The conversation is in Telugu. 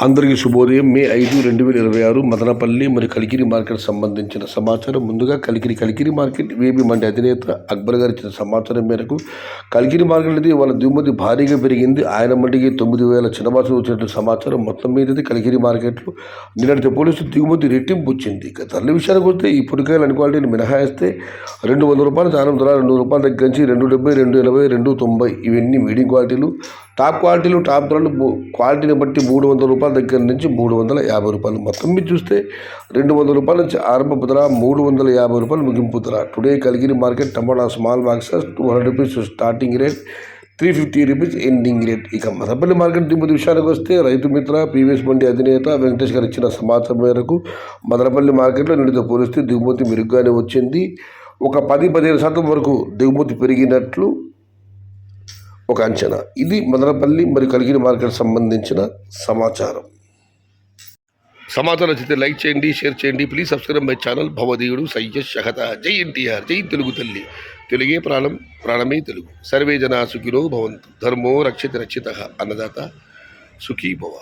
అందరికీ శుభోదయం. మే 5, 2026 మదనపల్లి మరియు కలికిరి మార్కెట్ సంబంధించిన సమాచారం. ముందుగా కలికిరి మార్కెట్ వేబీ మండి అధినేత అక్బర్ గారు ఇచ్చిన సమాచారం మేరకు కలికిరి మార్కెట్ అనేది వాళ్ళ దిగుమతి భారీగా పెరిగింది. ఆయన మండికి 9,000 చిన్నమాసం వచ్చినట్టు సమాచారం. మొత్తం మీద కలికిరి మార్కెట్లో నిన్నటితో పోలీసు దిగుమతి రెట్టింపు వచ్చింది. ఇక ధరల విషయానికి వస్తే ఈ పొడికాయలు అన్ని క్వాలిటీని మినహాయిస్తే ₹200 దానం ధర ₹200 దగ్గర నుంచి ₹270, ₹280, ₹290 ఇవన్నీ మీడియం క్వాలిటీలు. టాప్ క్వాలిటీలు టాప్ ధరలు క్వాలిటీని బట్టి ₹300 దగ్గర నుంచి ₹350. మొత్తం మీద చూస్తే ₹200 నుంచి ఆరంభపు ధర, ₹350 ముగింపు ధర. టుడే కలిగిరి మార్కెట్ టమాటా small boxes ₹200 starting rate, ₹350 ending rate. ఇక మదనపల్లి మార్కెట్ దిగుమతి విషయానికి వస్తే రైతు మిత్ర పీవీఎస్ మండి అధినేత వెంకటేష్ గారు ఇచ్చిన సమాచారం మేరకు మదనపల్లి మార్కెట్లో నిన్నటితో పోలిస్తే దిగుమతి మెరుగ్గానే వచ్చింది. ఒక 10-15% వరకు దిగుమతి పెరిగినట్లు ఒక అంచనా. ఇది మదనపల్లి మరియు కలికిరి మార్కెట్ సంబంధించిన సమాచారం నచ్చితే లైక్ చేయండి, షేర్ చేయండి. Please subscribe my channel. భవదీయుడు సయ్యద్ షహత. జై ఎన్టీఆర్, జై తెలుగు తల్లి. తెలుగే ప్రాణం, ప్రాణమే తెలుగు. సర్వే జనా సుఖినో భవంతు. ధర్మో రక్షిత రక్షిత. అన్నదాత సుఖీ భవ.